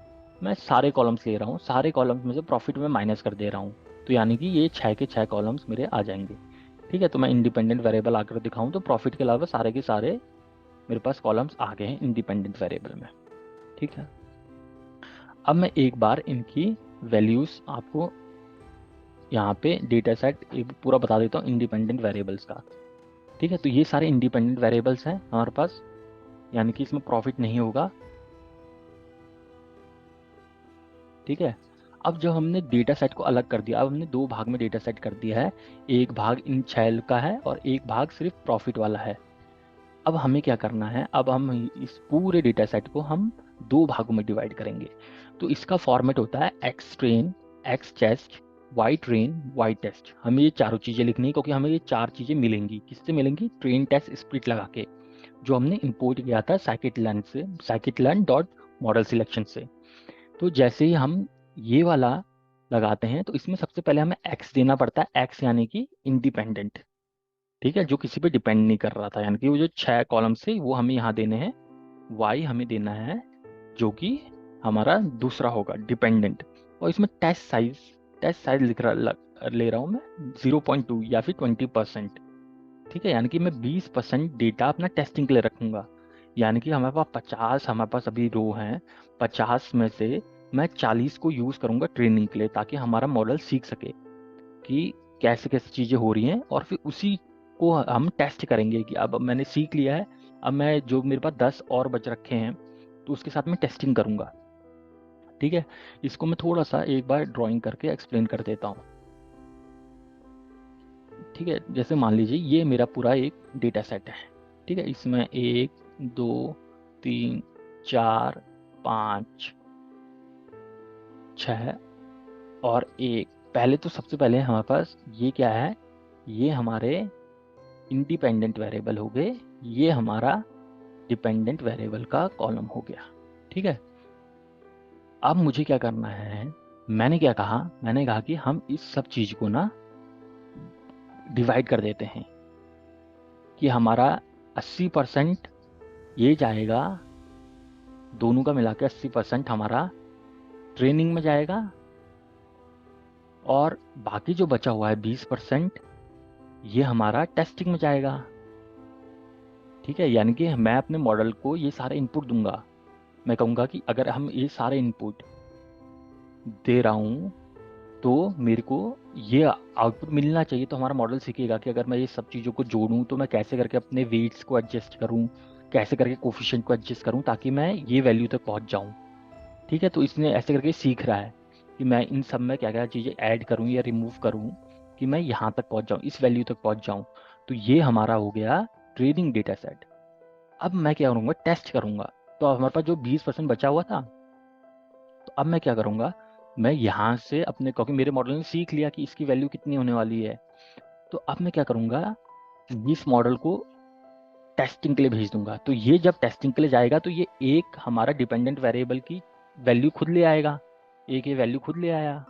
मैं सारे कॉलम्स ले रहा हूँ, सारे कॉलम्स में से प्रॉफिट में माइनस कर दे रहा हूँ, तो यानी कि ये 6 के 6 कॉलम्स मेरे आ जाएंगे। ठीक है, तो मैं इंडिपेंडेंट वेरिएबल आकर दिखाऊं तो प्रॉफिट के अलावा सारे के सारे मेरे पास कॉलम्स आ गए हैं इंडिपेंडेंट वेरिएबल में। ठीक है, अब मैं एक बार इनकी वैल्यूज आपको यहाँ पे डेटा सेट पूरा बता देता हूँ इंडिपेंडेंट वेरिएबल्स का। ठीक है, तो ये सारे इंडिपेंडेंट वेरिएबल्स हैं हमारे पास, यानी कि इसमें प्रॉफिट नहीं होगा। ठीक है, अब जो हमने डेटा सेट को अलग कर दिया, अब हमने दो भाग में डेटा सेट कर दिया है, एक भाग इन 6 का है और एक भाग सिर्फ प्रॉफिट वाला है। अब हमें क्या करना है, अब हम इस पूरे डेटा सेट को हम दो भागों में डिवाइड करेंगे। तो इसका फॉर्मेट होता है x train, x test, y train, y test. हमें ये चारों चीज़ें लिखनी है क्योंकि हमें ये चार चीज़ें मिलेंगी। किससे मिलेंगी, ट्रेन टेस्ट स्प्लिट लगा के, जो हमने इंपोर्ट किया था साइकिट-लर्न से, साइकिट-लर्न डॉट मॉडल सिलेक्शन से। तो जैसे ही हम ये वाला लगाते हैं तो इसमें सबसे पहले हमें एक्स देना पड़ता है, एक्स यानी कि इंडिपेंडेंट। ठीक है, जो किसी पे डिपेंड नहीं कर रहा था, यानी कि वो जो 6 कॉलम से वो हमें यहाँ देने हैं। वाई हमें देना है जो कि हमारा दूसरा होगा डिपेंडेंट। और इसमें टेस्ट साइज ले रहा हूँ मैं 0.2 या फिर 20%। ठीक है, यानी कि मैं 20% डेटा अपना टेस्टिंग के लिए रखूंगा। यानी कि हमारे पास 50, हमारे पास अभी रो हैं, 50 में से मैं 40 को यूज़ करूंगा ट्रेनिंग के लिए, ताकि हमारा मॉडल सीख सके कि कैसे कैसे चीज़ें हो रही हैं, और फिर उसी को हम टेस्ट करेंगे कि अब मैंने सीख लिया है, अब मैं जो मेरे पास 10 और बच रखे हैं तो उसके साथ मैं टेस्टिंग करूंगा। ठीक है, इसको मैं थोड़ा सा एक बार ड्राइंग करके एक्सप्लेन कर देता हूँ। ठीक है, जैसे मान लीजिए ये मेरा पूरा एक डेटा सेट है। ठीक है, इसमें 1 2 3 4 5 6 और 1। पहले तो सबसे पहले हमारे पास ये क्या है, ये हमारे इंडिपेंडेंट वेरिएबल हो गए, ये हमारा डिपेंडेंट वेरिएबल का कॉलम हो गया। ठीक है, अब मुझे क्या करना है, मैंने क्या कहा, मैंने कहा कि हम इस सब चीज को ना डिवाइड कर देते हैं कि हमारा 80% ये जाएगा, दोनों का मिला के 80% हमारा ट्रेनिंग में जाएगा, और बाकी जो बचा हुआ है 20% ये हमारा टेस्टिंग में जाएगा। ठीक है, यानी कि मैं अपने मॉडल को ये सारे इनपुट दूंगा। मैं कहूँगा कि अगर हम ये सारे इनपुट दे रहा हूँ तो मेरे को ये आउटपुट मिलना चाहिए, तो हमारा मॉडल सीखेगा कि अगर मैं ये सब चीज़ों को जोड़ूँ तो मैं कैसे करके अपने वेट्स को एडजस्ट करूँ, कैसे करके कोफिशिएंट को एडजस्ट करूँ ताकि मैं ये वैल्यू तक पहुँच जाऊँ। ठीक है, तो इसने ऐसे करके सीख रहा है कि मैं इन सब में क्या क्या चीज़ें ऐड करूँ या रिमूव करूँ कि मैं यहाँ तक पहुँच जाऊँ, इस वैल्यू तक पहुँच जाऊँ। तो ये हमारा हो गया ट्रेनिंग डेटा सेट। अब मैं क्या करूँगा, टेस्ट करूँगा। तो हमारे पास जो 20% बचा हुआ था, तो अब मैं क्या करूँगा, मैं यहाँ से अपने, क्योंकि मेरे मॉडल ने सीख लिया कि इसकी वैल्यू कितनी होने वाली है, तो अब मैं क्या करूँगा, इस मॉडल को टेस्टिंग के लिए भेज दूंगा। तो ये जब टेस्टिंग के लिए जाएगा तो ये एक हमारा डिपेंडेंट वेरिएबल की वैल्यू खुद ले आएगा, एक ये वैल्यू खुद ले आया,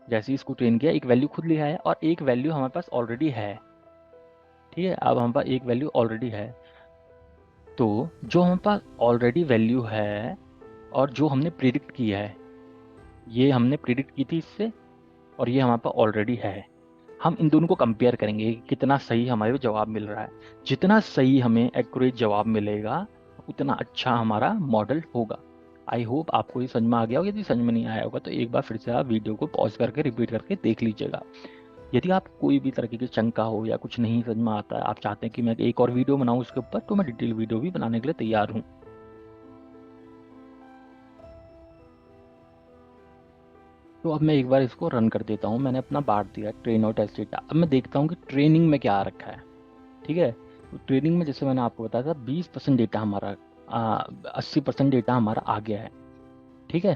जैसे ही इसको ट्रेन किया एक वैल्यू खुद ले आया, और एक वैल्यू हमारे पास ऑलरेडी है। ठीक है, अब हमारे पास एक वैल्यू ऑलरेडी है, तो जो हमारे पास ऑलरेडी वैल्यू है और जो हमने प्रिडिक्ट की है, ये हमने प्रिडिक्ट की थी इससे, और ये हमारे पास ऑलरेडी है। हम इन दोनों को कंपेयर करेंगे कि कितना सही हमारे जवाब मिल रहा है। जितना सही हमें एक्यूरेट जवाब मिलेगा उतना अच्छा हमारा मॉडल होगा। आई होप आपको ये समझ में आ गया होगा। यदि समझ में नहीं आया होगा तो एक बार फिर से आप वीडियो को पॉज करके रिपीट करके देख लीजिएगा। यदि आप कोई भी तरीके की शंका हो या कुछ नहीं समझ में आता है, आप चाहते हैं कि मैं एक और वीडियो बनाऊं उसके ऊपर, तो मैं डिटेल वीडियो भी बनाने के लिए तैयार हूँ। तो अब मैं एक बार इसको रन कर देता हूँ। मैंने अपना बांट दिया ट्रेन और टेस्ट डेटा। अब मैं देखता हूँ कि ट्रेनिंग में क्या आ रखा है। ठीक है, तो ट्रेनिंग में जैसे मैंने आपको बताया था 20% डेटा हमारा, 80% डेटा हमारा आ गया है। ठीक है,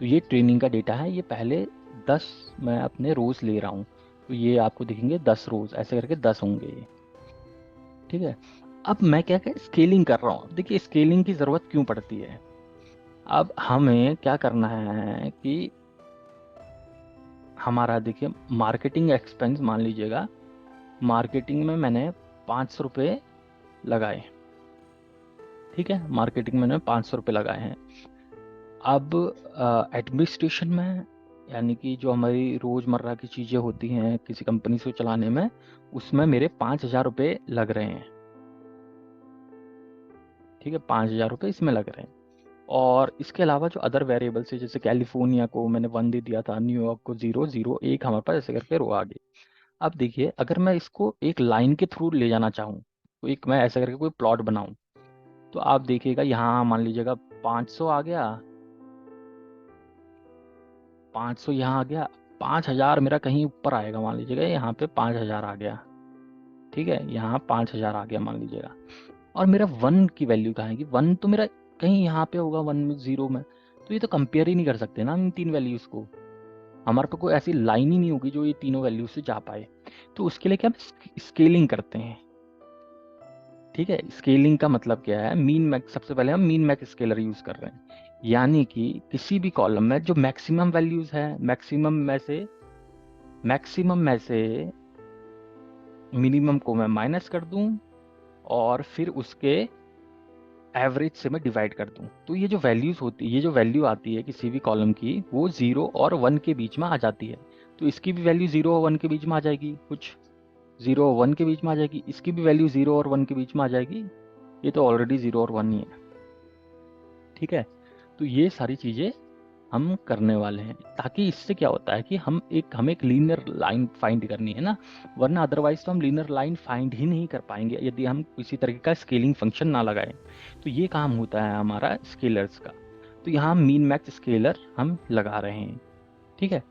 तो ये ट्रेनिंग का डेटा है। ये पहले 10 मैं अपने रोज ले रहा हूँ, तो ये आपको दिखेंगे 10 रोज, ऐसे करके 10 होंगे ये। ठीक है, अब मैं क्या क्या स्केलिंग कर रहा हूँ। देखिए स्केलिंग की ज़रूरत क्यों पड़ती है, अब हमें क्या करना है कि हमारा देखिए मार्केटिंग एक्सपेंस मान लीजिएगा, मार्केटिंग में मैंने 500 रुपये लगाए, ठीक है, मार्केटिंग में मैंने 500 रुपये लगाए हैं। अब एडमिनिस्ट्रेशन में, यानी कि जो हमारी रोज़मर्रा की चीज़ें होती हैं किसी कंपनी को चलाने में, उसमें मेरे 5,000 रुपये लग रहे हैं, ठीक है, 5,000 रुपये इसमें लग रहे हैं। और इसके अलावा जो अदर वेरिएबल्स है, जैसे कैलिफोर्निया को मैंने 1 दे दिया था, न्यूयॉर्क को 0, 0, 1 हमारे पास, ऐसे करके रो आगे। अब देखिए, अगर मैं इसको एक लाइन के थ्रू ले जाना चाहूँ, तो एक मैं ऐसा करके कोई प्लॉट बनाऊँ, तो आप देखिएगा यहाँ मान लीजिएगा 500 आ गया, 500 यहाँ आ गया, 5,000 मेरा कहीं ऊपर आएगा, मान लीजिएगा यहाँ पे 5,000 आ गया, ठीक है, यहाँ 5,000 आ गया मान लीजिएगा। और मेरा 1 की वैल्यू कहाँ है, कि 1 तो मेरा कहीं यहाँ पे होगा, 1 में 0 में, तो ये तो कंपेयर ही नहीं कर सकते ना इन तीन वैल्यूज़ को। हमारे पे कोई ऐसी लाइन ही नहीं होगी जो ये तीनों वैल्यूज से जा पाए। तो उसके लिए क्या हम स्केलिंग करते हैं, ठीक है। स्केलिंग का मतलब क्या है, मीन मैक्स, सबसे पहले हम मीन मैक्स स्केलर यूज कर रहे हैं, यानी कि किसी भी कॉलम में जो मैक्सिमम वैल्यूज है, मैक्सिमम में से मिनिमम को मैं माइनस कर दूं, और फिर उसके एवरेज से मैं डिवाइड कर दूं, तो ये जो वैल्यूज होती है, ये जो वैल्यू आती है किसी भी कॉलम की, वो 0 और 1 के बीच में आ जाती है। तो इसकी भी वैल्यू 0 और 1 के बीच में आ जाएगी, कुछ 0 और 1 के बीच में आ जाएगी, इसकी भी वैल्यू 0 और 1 के बीच में आ जाएगी, ये तो ऑलरेडी 0 और 1 ही है, ठीक है। तो ये सारी चीज़ें हम करने वाले हैं, ताकि इससे क्या होता है कि हमें एक लीनियर लाइन फाइंड करनी है ना, वरना अदरवाइज तो हम लीनियर लाइन फाइंड ही नहीं कर पाएंगे यदि हम किसी तरीके का स्केलिंग फंक्शन ना लगाएं। तो ये काम होता है हमारा स्केलर्स का। तो यहाँ मीन मैक्स स्केलर हम लगा रहे हैं, ठीक है।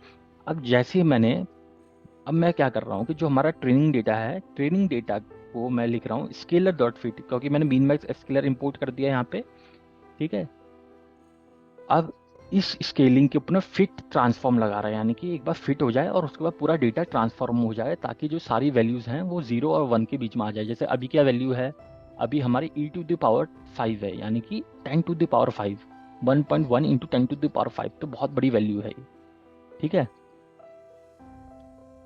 अब जैसे अब मैं क्या कर रहा हूँ कि जो हमारा ट्रेनिंग डेटा है, ट्रेनिंग डेटा को मैं लिख रहा हूँ स्केलर डॉट फिट, क्योंकि मैंने मीन मैक्स स्केलर इंपोर्ट कर दिया यहाँ पे, ठीक है। अब इस स्केलिंग के ऊपर फिट ट्रांसफॉर्म लगा रहा है, यानी कि एक बार फिट हो जाए और उसके बाद पूरा डेटा ट्रांसफॉर्म हो जाए, ताकि जो सारी वैल्यूज हैं वो 0 और 1 के बीच में आ जाए। जैसे अभी क्या वैल्यू है, अभी हमारी e⁵ है, यानी कि 10⁵, 1.1 इंटू 10⁵, तो बहुत बड़ी वैल्यू है ये, ठीक है।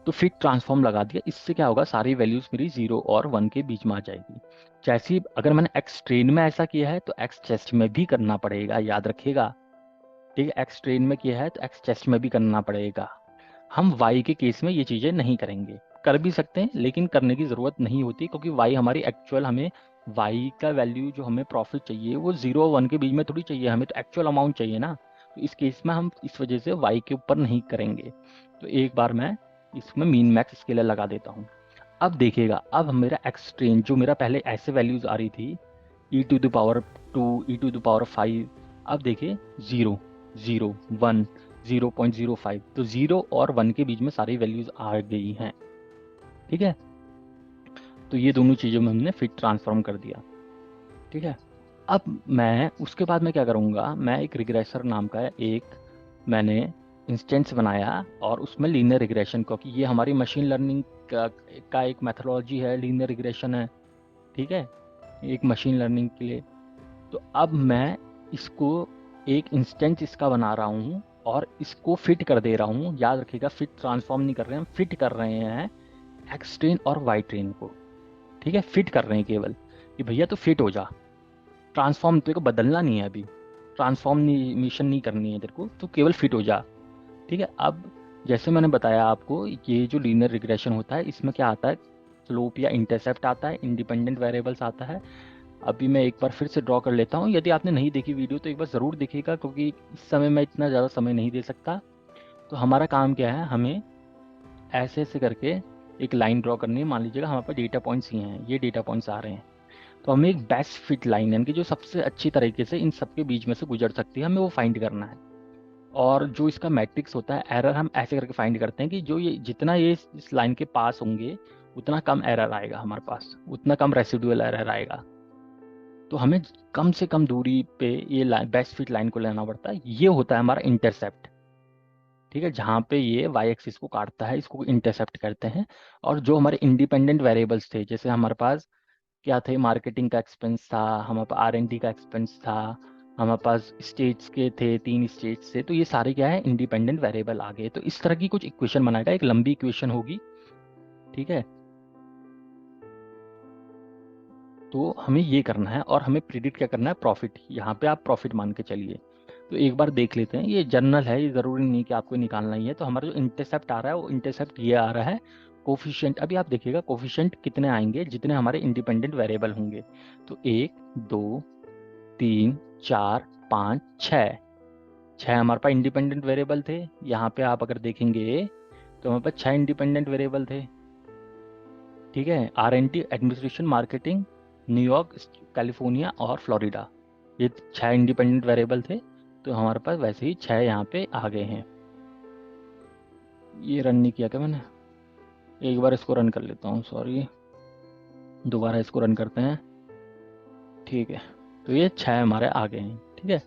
तो फिट ट्रांसफॉर्म लगा दिया, इससे क्या होगा, सारी वैल्यूज मेरी 0 और 1 के बीच में आ जाएगी। जैसे ही अगर मैंने एक्स ट्रेन में ऐसा किया है तो एक्स चेस्ट में भी करना पड़ेगा, याद रखिएगा, ठीक है। एक्स ट्रेन में किया है तो एक्स चेस्ट में भी करना पड़ेगा। हम वाई के केस में ये चीज़ें नहीं करेंगे, कर भी सकते हैं लेकिन करने की ज़रूरत नहीं होती, क्योंकि वाई हमारी एक्चुअल, हमें वाई का वैल्यू जो हमें प्रॉफिट चाहिए वो 0 और 1 के बीच में थोड़ी चाहिए, हमें तो एक्चुअल अमाउंट चाहिए ना। तो इस केस में हम इस वजह से वाई के ऊपर नहीं करेंगे। तो एक बार मैं इसमें मीन मैक्स स्केलर लगा देता हूँ। अब देखिएगा, अब मेरा एक्स ट्रेन जो मेरा पहले ऐसे वैल्यूज आ रही थी, e⁵2, e⁵5, अब देखिए 0, 0, 1, 0.05, तो 0 और 1 के बीच में सारी वैल्यूज आ गई हैं, ठीक है। तो ये दोनों चीज़ों में हमने फिट ट्रांसफॉर्म कर दिया, ठीक है। अब मैं उसके बाद मैं क्या करूँगा, मैं एक रिग्रेसर नाम का एक मैंने इंस्टेंस बनाया, और उसमें लीनियर रिग्रेशन, क्योंकि ये हमारी मशीन लर्निंग का एक मेथोडोलॉजी है, लीनियर रिग्रेशन है, ठीक है, एक मशीन लर्निंग के लिए। तो अब मैं इसको एक इंस्टेंस इसका बना रहा हूँ और इसको फिट कर दे रहा हूँ। याद रखिएगा, फिट ट्रांसफॉर्म नहीं कर रहे हैं, हम फिट कर रहे हैं एक्स ट्रेन और वाई ट्रेन को, ठीक है। फिट कर रहे हैं केवल कि भैया तो फिट हो जा, ट्रांसफॉर्म तेरे को बदलना नहीं है, अभी ट्रांसफॉर्मेशन नहीं करनी है तेरे को, तो केवल फिट हो जा, ठीक है। अब जैसे मैंने बताया आपको, ये जो लीनियर रिग्रेशन होता है इसमें क्या आता है, स्लोप या इंटरसेप्ट आता है, इंडिपेंडेंट वेरिएबल्स आता है। अभी मैं एक बार फिर से ड्रॉ कर लेता हूँ, यदि आपने नहीं देखी वीडियो तो एक बार ज़रूर देखिएगा, क्योंकि इस समय मैं इतना ज़्यादा समय नहीं दे सकता। तो हमारा काम क्या है, हमें ऐसे ऐसे करके एक लाइन ड्रॉ करनी है। मान लीजिएगा हमारे पास डेटा पॉइंट्स ही हैं, ये डेटा पॉइंट्स आ रहे हैं, तो हमें एक बेस्ट फिट लाइन, यानी कि जो सबसे अच्छी तरीके से इन सबके बीच में से गुजर सकती है, हमें वो फाइंड करना है। और जो इसका मैट्रिक्स होता है एरर, हम ऐसे करके फाइंड करते हैं कि जो ये जितना ये इस लाइन के पास होंगे उतना कम एरर आएगा हमारे पास, उतना कम रेसिडुअल एरर आएगा। तो हमें कम से कम दूरी पे ये बेस्ट फिट लाइन को लेना पड़ता है, ये होता है हमारा इंटरसेप्ट, ठीक है। जहाँ पे ये वाई एक्सिस को काटता है, इसको इंटरसेप्ट करते हैं। और जो हमारे इंडिपेंडेंट वेरिएबल्स थे, जैसे हमारे पास क्या थे, मार्केटिंग का एक्सपेंस था, हमारे पास R&D का एक्सपेंस था, हमारे पास स्टेट्स के थे, 3 स्टेट्स थे, तो ये सारे क्या है, इंडिपेंडेंट वेरिएबल आ गए। तो इस तरह की कुछ इक्वेशन बनाएगा, एक लंबी इक्वेशन होगी, ठीक है। तो हमें ये करना है, और हमें प्रिडिक्ट क्या करना है, प्रॉफिट। यहाँ पे आप प्रॉफिट मान के चलिए। तो एक बार देख लेते हैं, ये जनरल है, ये ज़रूरी नहीं कि आपको निकालना ही है। तो हमारा जो इंटरसेप्ट आ रहा है वो इंटरसेप्ट ये आ रहा है कोफिशिएंट। अभी आप देखिएगा कोफिशिएंट कितने आएंगे, जितने हमारे इंडिपेंडेंट वेरिएबल होंगे। तो 1 2 3 4 5 6, 6 हमारे पास इंडिपेंडेंट वेरिएबल थे। यहाँ पे आप अगर देखेंगे तो हमारे पास 6 इंडिपेंडेंट वेरिएबल थे। ठीक है, R&D, administration, marketing, New York, California और फ्लोरिडा, ये 6 इंडिपेंडेंट वेरिएबल थे। तो हमारे पास वैसे ही 6 यहाँ पे आ गए हैं। ये रन नहीं किया क्या मैंने, एक बार इसको रन कर लेता हूँ, सॉरी, दोबारा इसको रन करते हैं। ठीक है, तो ये 6 हमारे आ गए हैं। ठीक है,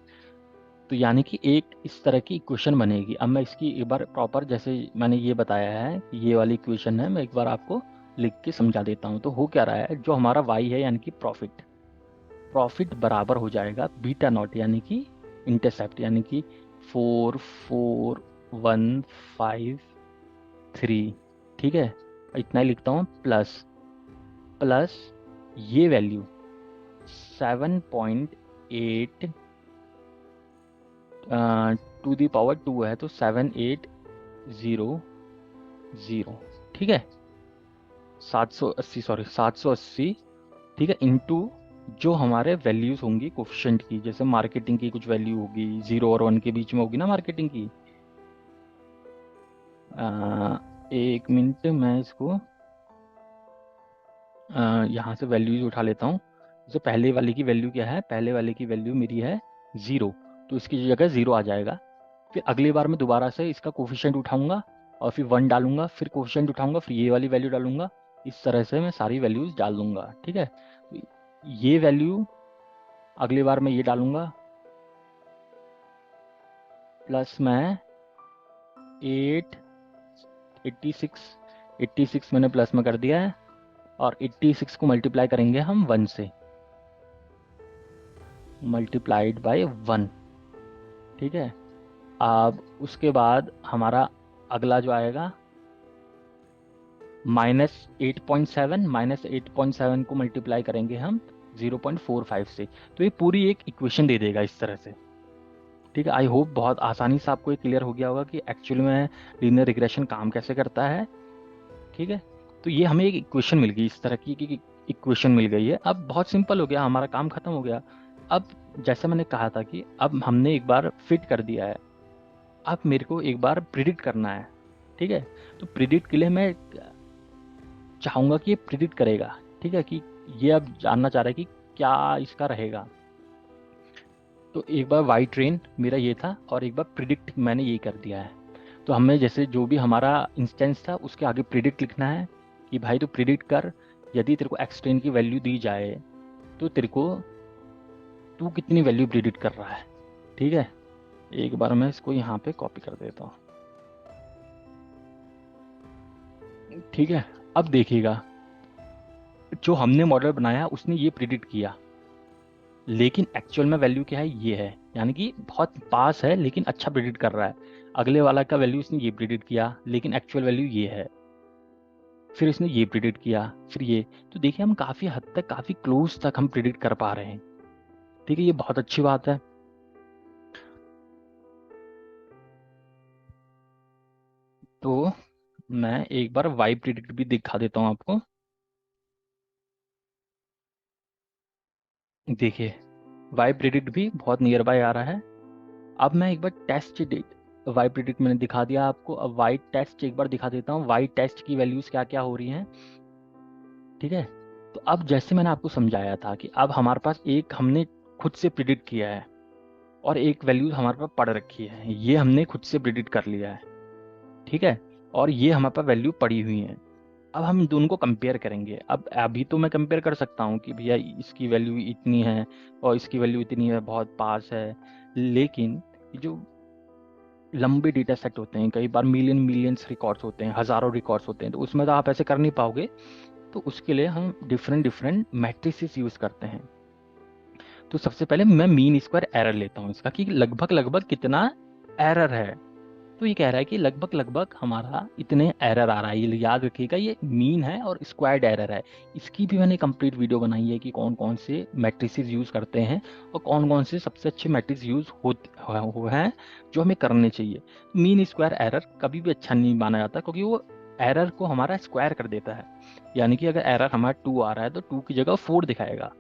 तो यानी कि एक इस तरह की इक्वेशन बनेगी। अब मैं इसकी एक बार प्रॉपर, जैसे मैंने ये बताया है कि ये वाली इक्वेशन है, मैं एक बार आपको लिख के समझा देता हूँ। तो हो क्या रहा है, जो हमारा y है यानी कि प्रॉफिट, प्रॉफिट बराबर हो जाएगा बीटा नॉट यानी कि इंटरसेप्ट, यानी कि 44153। ठीक है, इतना ही लिखता हूँ, प्लस प्लस ये वैल्यू 7.8 टू दी पावर 2 है, तो 7800। ठीक है, 780, सॉरी 780। ठीक है, इंटू जो हमारे वैल्यूज होंगी कोफिशिएंट की, जैसे मार्केटिंग की कुछ वैल्यू होगी 0 और 1 के बीच में होगी ना मार्केटिंग की। एक मिनट, मैं इसको यहाँ से वैल्यूज उठा लेता हूँ। जैसे पहले वाले की वैल्यू क्या है, पहले वाले की वैल्यू मेरी है 0, तो इसकी जगह 0 आ जाएगा। फिर अगली बार मैं दोबारा से इसका कोफिशिएंट उठाऊंगा और फिर 1 डालूंगा, फिर कोफिशिएंट उठाऊंगा, फिर ये वाली वैल्यू डालूंगा। इस तरह से मैं सारी वैल्यूज डाल दूंगा। ठीक है, तो ये वैल्यू अगली बार मैं ये डालूंगा, प्लस मैं 86 मैंने प्लस में कर दिया है, और 86 को मल्टीप्लाई करेंगे हम 1 से, मल्टीप्लाइड बाय 1। ठीक है, अब उसके बाद हमारा अगला जो आएगा -8.7, -8.7 को मल्टीप्लाई करेंगे हम 0.45 से। तो ये पूरी एक इक्वेशन दे देगा इस तरह से। ठीक है, आई होप बहुत आसानी से आपको ये क्लियर हो गया होगा कि एक्चुअली में लीनियर रिग्रेशन काम कैसे करता है। ठीक है, तो ये हमें एक इक्वेशन मिल गई, इस तरह की इक्वेशन मिल गई है। अब बहुत सिंपल हो गया, हमारा काम खत्म हो गया। अब जैसे मैंने कहा था कि अब हमने एक बार फिट कर दिया है, अब मेरे को एक बार प्रिडिक्ट करना है। ठीक है, तो प्रिडिक्ट के लिए मैं चाहूँगा कि ये प्रिडिक्ट करेगा। ठीक है, कि ये अब जानना चाह रहा है कि क्या इसका रहेगा। तो एक बार वाई ट्रेन मेरा ये था, और एक बार प्रिडिक्ट मैंने ये कर दिया है। तो हमें जैसे जो भी हमारा इंस्टेंस था उसके आगे प्रिडिक्ट लिखना है कि भाई तू प्रिडिक्ट कर, यदि तेरे को एक्स ट्रेन की वैल्यू दी जाए तो तेरे को तू कितनी वैल्यू प्रिडिक्ट कर रहा है। ठीक है, एक बार मैं इसको यहाँ पे कॉपी कर देता हूँ। ठीक है, अब देखिएगा, जो हमने मॉडल बनाया उसने ये प्रिडिक्ट किया, लेकिन एक्चुअल में वैल्यू क्या है, ये है, यानी कि बहुत पास है लेकिन अच्छा प्रिडिक्ट कर रहा है। अगले वाला का वैल्यू इसने ये प्रिडिक्ट किया, लेकिन एक्चुअल वैल्यू ये है। फिर इसने ये प्रिडिक्ट किया, फिर ये। तो देखिए हम काफ़ी हद तक, काफ़ी क्लोज तक हम प्रिडिक्ट कर पा रहे हैं। ठीक है, ये बहुत अच्छी बात है। तो मैं एक बार वाई प्रिडिक्ट भी दिखा देता हूँ आपको। देखिए, वाई प्रिडिक्ट भी बहुत नियर बाय आ रहा है। अब मैं एक बार टेस्ट डेट, वाई प्रिडिक्ट मैंने दिखा दिया आपको, अब वाई टेस्ट एक बार दिखा देता हूँ, वाई टेस्ट की वैल्यूज़ क्या क्या हो रही हैं। ठीक है, तो अब जैसे मैंने आपको समझाया था कि अब हमारे पास एक हमने खुद से प्रिडिक्ट किया है, और एक वैल्यू हमारे पास पढ़ रखी है, ये हमने खुद से प्रिडिक्ट कर लिया है। ठीक है, और ये हमारे पास वैल्यू पड़ी हुई है। अब हम दोनों को कंपेयर करेंगे। अब अभी तो मैं कंपेयर कर सकता हूँ कि भैया इसकी वैल्यू इतनी है और इसकी वैल्यू इतनी है, बहुत पास है। लेकिन ये जो लंबे डेटा सेट होते हैं, कई बार मिलियंस रिकॉर्ड्स होते हैं, हज़ारों रिकॉर्ड्स होते हैं, तो उसमें तो आप ऐसे कर नहीं पाओगे। तो उसके लिए हम डिफरेंट डिफरेंट मैट्रिसेस यूज़ करते हैं। तो सबसे पहले मैं मीन स्क्वायर एरर लेता हूँ इसका, कि लगभग लगभग कितना एरर है। तो ये कह रहा है कि लगभग लगभग हमारा इतने एरर आ रहा है। ये याद रखिएगा, ये मीन है और स्क्वायर्ड एरर है। इसकी भी मैंने कंप्लीट वीडियो बनाई है कि कौन कौन से मैट्रिसेस यूज़ करते हैं और कौन कौन से सबसे अच्छे मैट्रिक्स यूज़ होते हैं जो हमें करने चाहिए। मीन स्क्वायर एरर कभी भी अच्छा नहीं माना जाता, क्योंकि वो एरर को हमारा स्क्वायर कर देता है। यानी कि अगर एरर हमारा 2 आ रहा है तो 2 की जगह 4 दिखाएगा।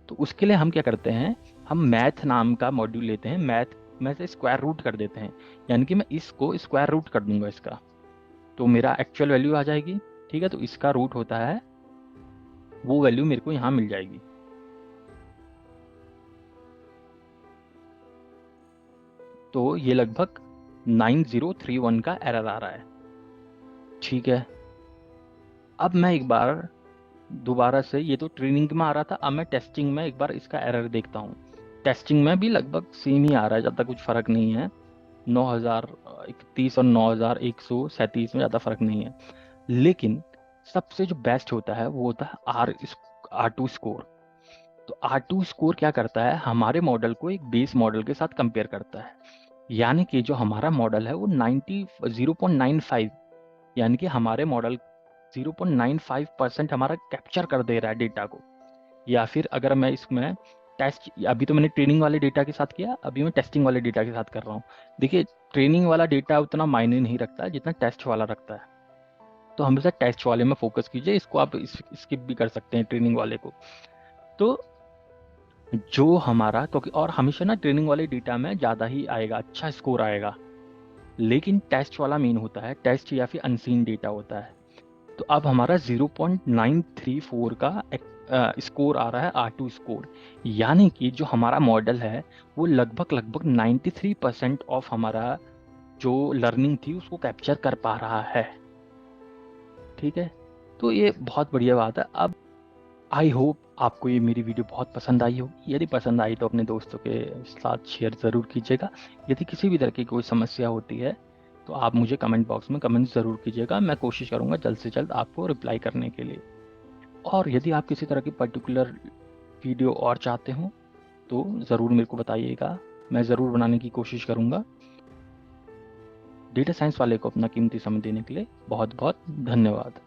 तो उसके लिए हम क्या करते हैं, हम मैथ नाम का मॉड्यूल लेते हैं, मैथ में से स्क्वायर रूट कर देते हैं। यानी कि मैं इसको स्क्वायर रूट कर दूंगा इसका, तो मेरा एक्चुअल वैल्यू आ जाएगी। ठीक है, तो इसका रूट होता है, वो वैल्यू मेरे को यहाँ मिल जाएगी। तो ये लगभग 9031 का एरर आ रहा है। ठीक है, अब मैं एक बार दोबारा से, ये तो ट्रेनिंग में आ रहा था, अब मैं टेस्टिंग में एक बार इसका एरर देखता हूँ। टेस्टिंग में भी लगभग सेम ही आ रहा है, ज़्यादा कुछ फ़र्क नहीं है। 9031 और 9137 में ज़्यादा फर्क नहीं है। लेकिन सबसे जो बेस्ट होता है वो होता है R2 स्कोर। तो R2 स्कोर क्या करता है, हमारे मॉडल को एक बेस मॉडल के साथ कंपेयर करता है। यानी कि जो हमारा मॉडल है वो 0.95, यानी कि हमारे मॉडल 0.95% हमारा कैप्चर कर दे रहा है डेटा को। या फिर अगर मैं इसमें टेस्ट, अभी तो मैंने ट्रेनिंग वाले डेटा के साथ किया, अभी मैं टेस्टिंग वाले डेटा के साथ कर रहा हूँ। देखिए, ट्रेनिंग वाला डेटा उतना मायने नहीं रखता जितना टेस्ट वाला रखता है। तो हमेशा टेस्ट वाले में फोकस कीजिए, इसको आप स्किप भी कर सकते हैं ट्रेनिंग वाले को। तो जो हमारा, क्योंकि और हमेशा ना ट्रेनिंग वाले डेटा में ज़्यादा ही आएगा, अच्छा स्कोर आएगा। लेकिन टेस्ट वाला मेन होता है, टेस्ट या फिर अनसीन डेटा होता है। तो अब हमारा 0.934 का स्कोर आ रहा है, R2 स्कोर। यानी कि जो हमारा मॉडल है वो लगभग लगभग 93% ऑफ हमारा जो लर्निंग थी उसको कैप्चर कर पा रहा है। ठीक है, तो ये बहुत बढ़िया बात है। अब आई होप आपको ये मेरी वीडियो बहुत पसंद आई होगी। यदि पसंद आई तो अपने दोस्तों के साथ शेयर ज़रूर कीजिएगा। यदि किसी भी तरह की कोई समस्या होती है तो आप मुझे कमेंट बॉक्स में कमेंट ज़रूर कीजिएगा, मैं कोशिश करूँगा जल्द से जल्द आपको रिप्लाई करने के लिए। और यदि आप किसी तरह की पर्टिकुलर वीडियो और चाहते हो तो ज़रूर मेरे को बताइएगा, मैं ज़रूर बनाने की कोशिश करूँगा। डेटा साइंस वाले को अपना कीमती समय देने के लिए बहुत बहुत धन्यवाद।